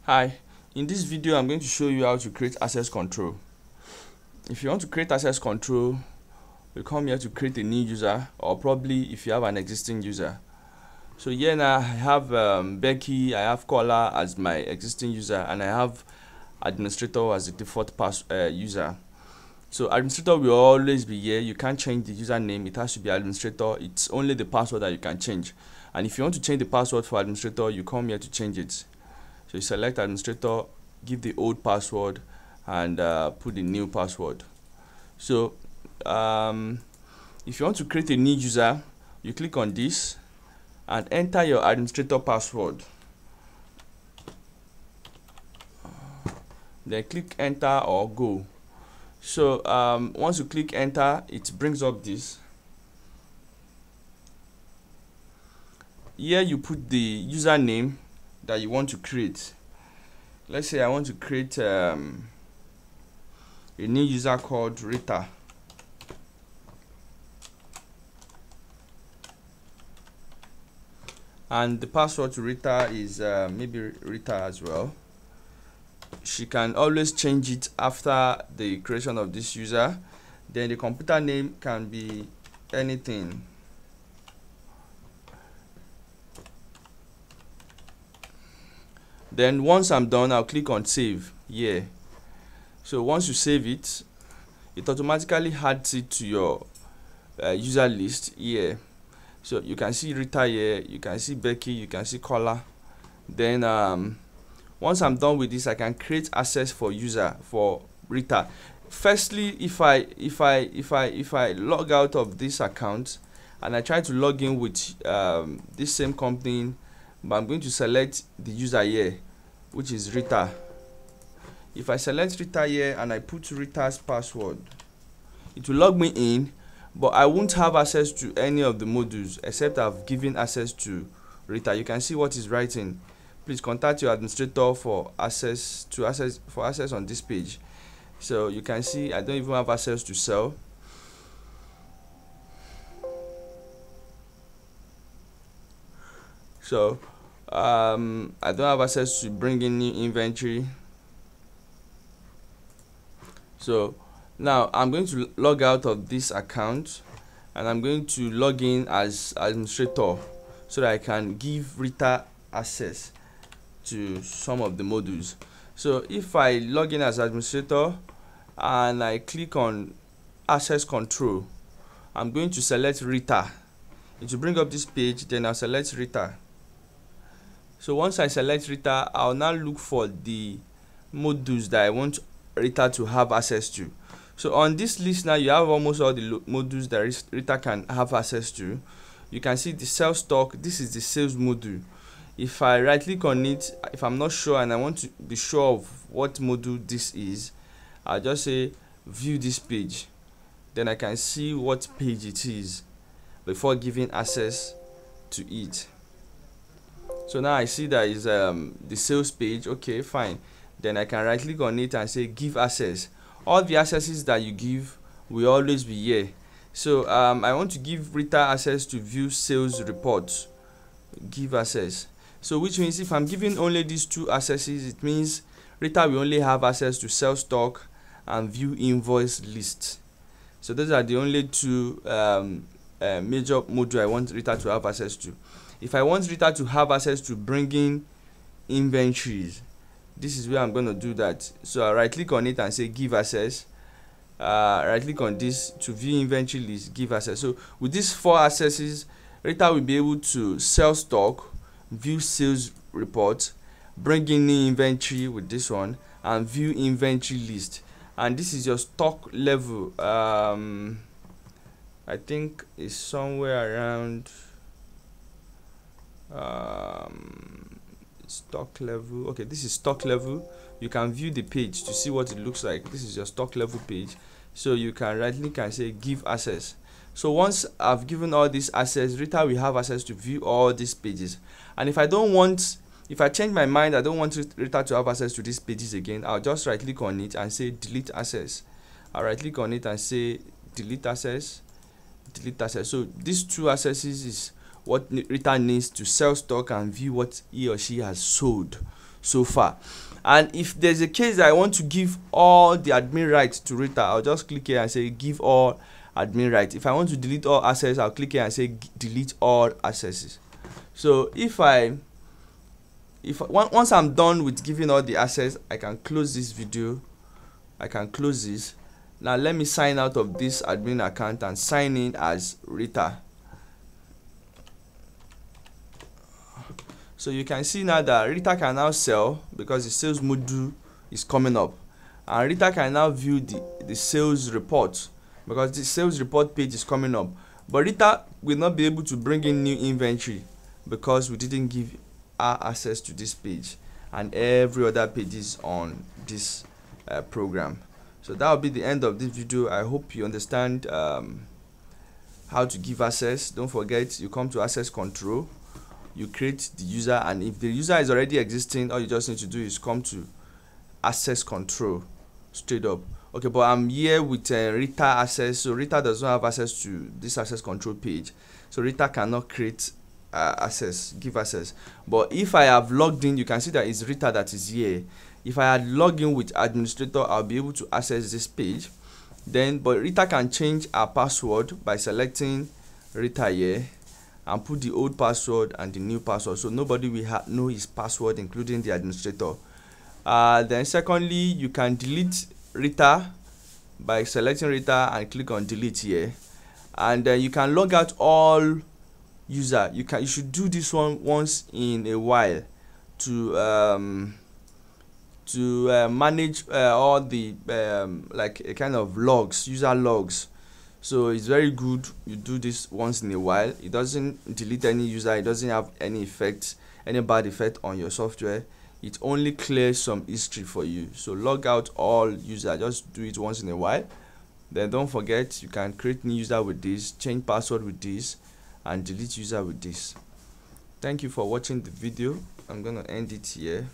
Hi, in this video I'm going to show you how to create access control. If you want to create access control, you come here to create a new user, or probably if you have an existing user. So here now I have Becky, I have Caller as my existing user, and I have administrator as the default user. So administrator will always be here. You can't change the username, it has to be administrator. It's only the password that you can change. And if you want to change the password for administrator, you come here to change it. So you select administrator, give the old password, and put the new password. So if you want to create a new user, you click on this and enter your administrator password. Then click enter or go. So once you click enter, it brings up this. Here you put the username that you want to create. Let's say I want to create a new user called Rita. And the password to Rita is maybe Rita as well. She can always change it after the creation of this user. Then the computer name can be anything. Then once I'm done, I'll click on save here. So once you save it, it automatically adds it to your user list here. So you can see Rita here, you can see Becky, you can see Caller. Then once I'm done with this, I can create access for user for Rita. Firstly, if I log out of this account and I try to log in with this same company, but I'm going to select the user here, which is Rita. If I select Rita here and I put Rita's password, it will log me in, but I won't have access to any of the modules except I've given access to Rita. You can see what is writing. Please contact your administrator for access on this page. So you can see I don't even have access to sell. So I don't have access to bring in new inventory. So now I'm going to log out of this account and I'm going to log in as administrator so that I can give Rita access to some of the modules. So if I log in as administrator and I click on access control, I'm going to select Rita. It will bring up this page, then I'll select Rita. So once I select Rita, I'll now look for the modules that I want Rita to have access to. So on this list now, you have almost all the modules that Rita can have access to. You can see the sales stock. This is the sales module. If I right click on it, if I'm not sure and I want to be sure of what module this is, I'll just say view this page. Then I can see what page it is before giving access to it. So now I see that is the sales page. Okay, fine. Then I can right click on it and say give access. All the accesses that you give will always be here. So I want to give Rita access to view sales reports. Give access. So which means if I'm giving only these two accesses, it means Rita will only have access to sell stock and view invoice list. So those are the only two major modules I want Rita to have access to. If I want Rita to have access to bringing inventories, this is where I'm going to do that. So I right click on it and say give access. Right click on this to view inventory list, give access. So with these four accesses, Rita will be able to sell stock, view sales reports, bring in new inventory with this one, and view inventory list. And this is your stock level. I think it's somewhere around stock level. Okay, this is stock level. You can view the page to see what it looks like. This is your stock level page. So you can right click and say give access. So once I've given all these access, Rita will have access to view all these pages. And if I change my mind, I don't want Rita to have access to these pages again, I'll just right click on it and say delete access. I'll right click on it and say delete access. So these two accesses is what Rita needs to sell stock and view what he or she has sold. so far. And if there's a case that I want to give all the admin rights to Rita, I'll just click here and say give all admin rights. If I want to delete all access, I'll click here and say delete all accesses. So once I'm done with giving all the access, I can close this video. I can close this. Now let me sign out of this admin account and sign in as Rita. So you can see now that Rita can now sell because the sales module is coming up, and Rita can now view the sales report because the sales report page is coming up. But Rita will not be able to bring in new inventory because we didn't give her access to this page and every other pages on this program. So that will be the end of this video. I hope you understand how to give access. Don't forget, you come to access control, you create the user, and if the user is already existing, all you just need to do is come to access control straight up. Okay, but I'm here with Rita access, so Rita does not have access to this access control page, so Rita cannot create give access. But if I have logged in, you can see that it's Rita that is here. If I had logged in with administrator, I'll be able to access this page. But Rita can change her password by selecting Rita here and put the old password and the new password, so nobody will know his password, including the administrator. Then secondly, you can delete Rita by selecting Rita and click on delete here, and then you can log out all user. You should do this one once in a while to manage all the like a kind of logs, user logs. So it's very good you do this once in a while. It doesn't delete any user, it doesn't have any effect, any bad effect on your software. It only clears some history for you. So log out all user, just do it once in a while. Then don't forget, you can create new user with this, change password with this, and delete user with this. Thank you for watching the video. I'm gonna end it here.